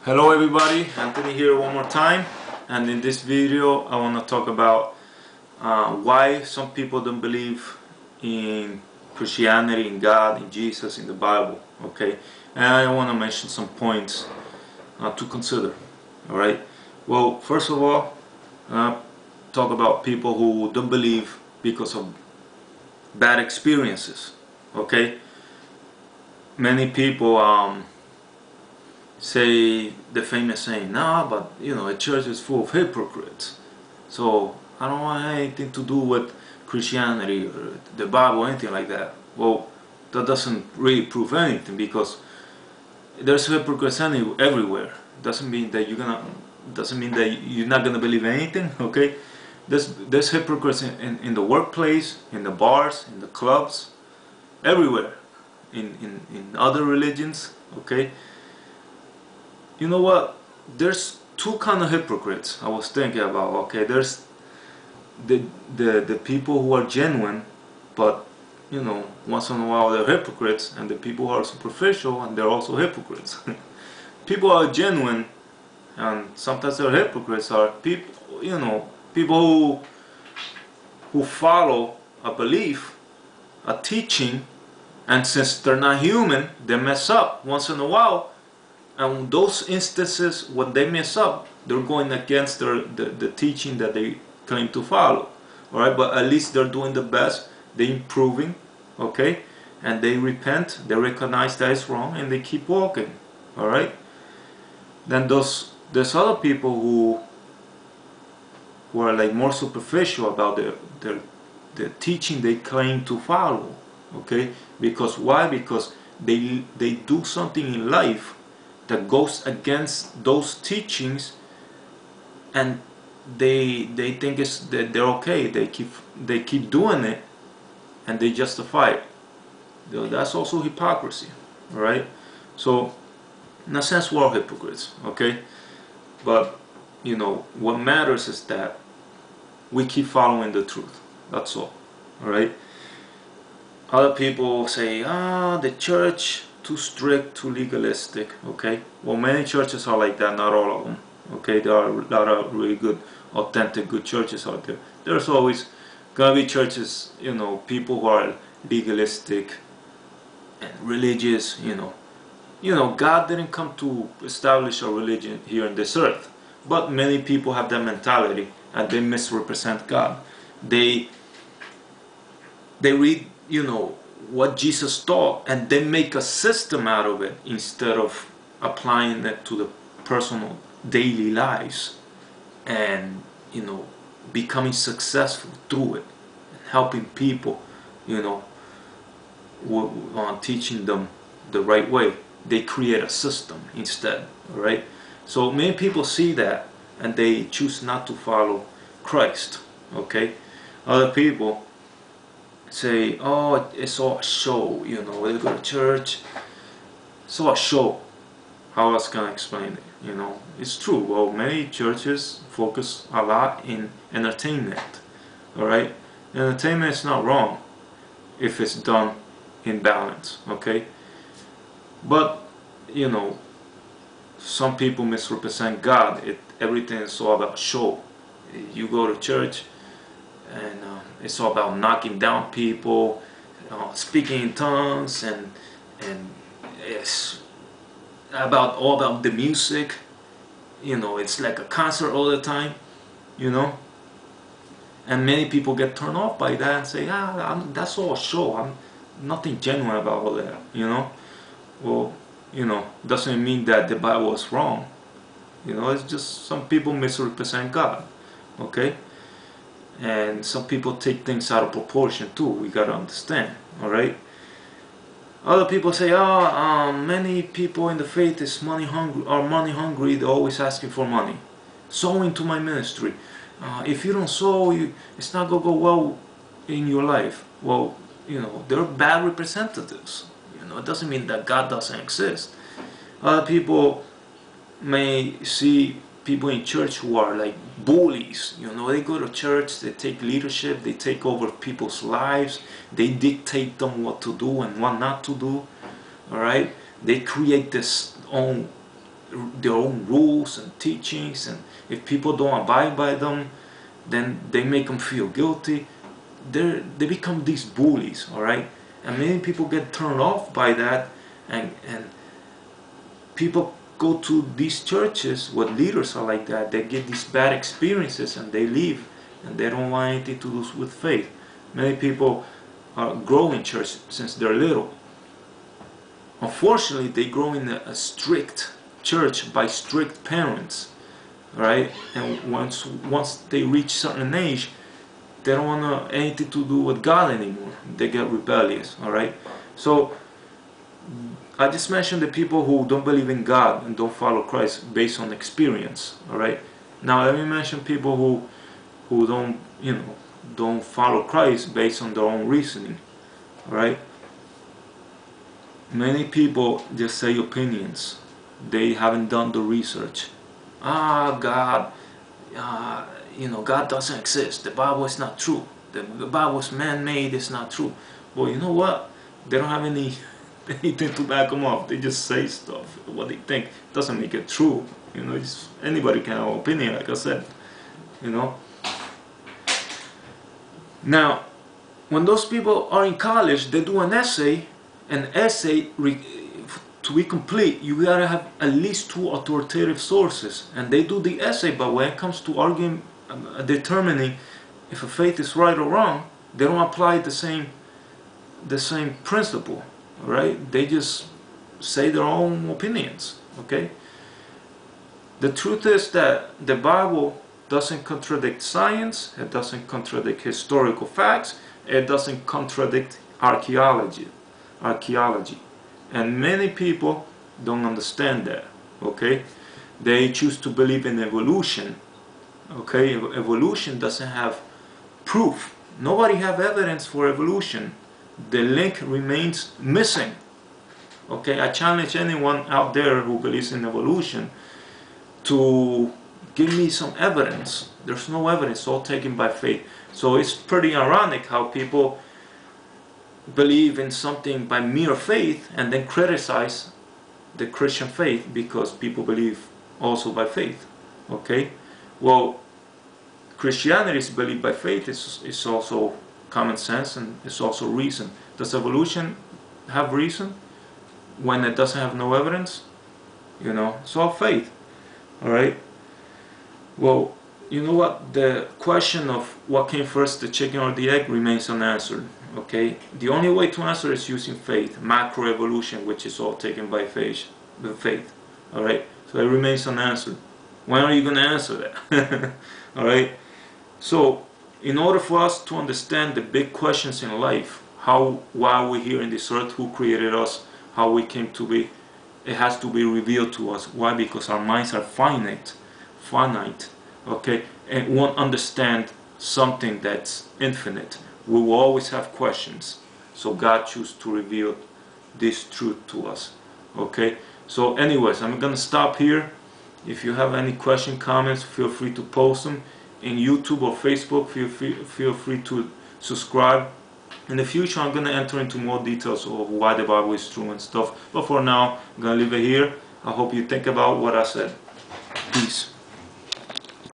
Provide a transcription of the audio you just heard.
Hello everybody, Anthony here one more time, and in this video I want to talk about why some people don't believe in Christianity, in God, in Jesus, in the Bible, okay? And I want to mention some points to consider, alright? Well, first of all, talk about people who don't believe because of bad experiences, okay? Many people say the famous saying, "No, but a church is full of hypocrites, so I don't want anything to do with Christianity or the Bible or anything like that." Well, that doesn't really prove anything, because there's hypocrites everywhere. Doesn't mean that you're not gonna believe anything. Okay, there's hypocrites in the workplace, in the bars, in the clubs, everywhere, in other religions. Okay. You know what? There's two kind of hypocrites I was thinking about. Okay, there's the people who are genuine, but once in a while they're hypocrites, and the people who are superficial, and they're also hypocrites. People who are genuine and sometimes they're hypocrites are people who follow a belief, a teaching, and since they're not human, they mess up once in a while. And those instances, when they mess up, they're going against the teaching that they claim to follow. All right, but at least they're doing the best. They're improving, okay, and they repent. They recognize that it's wrong, and they keep walking. All right. Then there's other people who are like more superficial about the teaching they claim to follow. Okay, because why? Because they do something in life that goes against those teachings, and they think that they're okay. They keep doing it, and they justify it. That's also hypocrisy, right? So in a sense, we're all hypocrites, okay? But what matters is that we keep following the truth. That's all right? Other people say, the church too strict, too legalistic. Okay, well, many churches are like that, not all of them. Okay, there are a lot of really good, authentic, good churches out there. There's always gonna be churches, people who are legalistic and religious. God didn't come to establish a religion here on this earth, but many people have that mentality and they misrepresent God. They read what Jesus taught, and they make a system out of it instead of applying it to the personal daily lives, and becoming successful through it, and helping people, teaching them the right way. They create a system instead. All right, so many people see that and they choose not to follow Christ. Okay, other people say, "Oh, it's all a show, they go to church, it's all a show." How else can I explain it? It's true. Well, many churches focus a lot in entertainment. All right, entertainment is not wrong if it's done in balance. Okay, but some people misrepresent God. Everything is all about show. You go to church, and it's all about knocking down people, speaking in tongues, and it's all about the music. It's like a concert all the time. And many people get turned off by that and say, that's all a show. I'm nothing genuine about all that. Well, doesn't mean that the Bible is wrong. It's just some people misrepresent God. Okay. And some people take things out of proportion too. We gotta understand. All right. Other people say, many people in the faith is money hungry. They're always asking for money. Sow into my ministry. If you don't sow, it's not gonna go well in your life. Well, they're bad representatives. It doesn't mean that God doesn't exist. Other people may see people in church who are like bullies. They go to church, they take leadership, they take over people's lives, they dictate them what to do and what not to do. All right, they create this own their own rules and teachings, and if people don't abide by them, then they make them feel guilty. They become these bullies, all right? And many people get turned off by that, and people go to these churches where leaders are like that. They get these bad experiences and they leave, and they don't want anything to do with faith. Many people grow in church since they're little. Unfortunately, they grow in a strict church by strict parents, right? And once they reach certain age, they don't want anything to do with God anymore. They get rebellious, all right? So I just mentioned the people who don't believe in God and don't follow Christ based on experience, all right? Now let me mention people who don't, you know, don't follow Christ based on their own reasoning, all right? Many people just say opinions. They haven't done the research. God, you know, God doesn't exist. The Bible is not true. The Bible is man-made. It's not true. Well, you know what? They don't have anything to back them up. They just say stuff, what they think. Doesn't make it true. You know, anybody can have an opinion, like I said. You know. Now, when those people are in college, they do an essay. To be complete, you gotta have at least 2 authoritative sources, and they do the essay. But when it comes to arguing, determining if a faith is right or wrong, they don't apply the same principle, right? They just say their own opinions. Okay. The truth is that the Bible doesn't contradict science. It doesn't contradict historical facts. It doesn't contradict archaeology. And many people don't understand that. Okay, they choose to believe in evolution. Okay, evolution doesn't have proof. Nobody have evidence for evolution. The link remains missing. Okay, I challenge anyone out there who believes in evolution to give me some evidence. There's no evidence, all taken by faith. So it's pretty ironic how people believe in something by mere faith and then criticize the Christian faith because people believe also by faith. Okay, well, Christianity is believed by faith. It's also common sense, and it's also reason. Does evolution have reason when it doesn't have no evidence? You know, it's all faith. All right. Well, you know what? The question of what came first, the chicken or the egg, remains unanswered. Okay, the only way to answer is using faith, macroevolution, which is all taken by faith. All right, so it remains unanswered. When are you going to answer that? All right. So, in order for us to understand the big questions in life, why we're here in this earth, who created us, how we came to be, it has to be revealed to us. Why? Because our minds are finite. Okay, and won't understand something that's infinite. We will always have questions. So God chose to reveal this truth to us. Okay, so anyways, I'm gonna stop here. If you have any question, comments, feel free to post them in YouTube or Facebook. Feel free to subscribe. In the future, I'm gonna enter into more details of why the Bible is true and stuff. But for now, I'm gonna leave it here. I hope you think about what I said. Peace.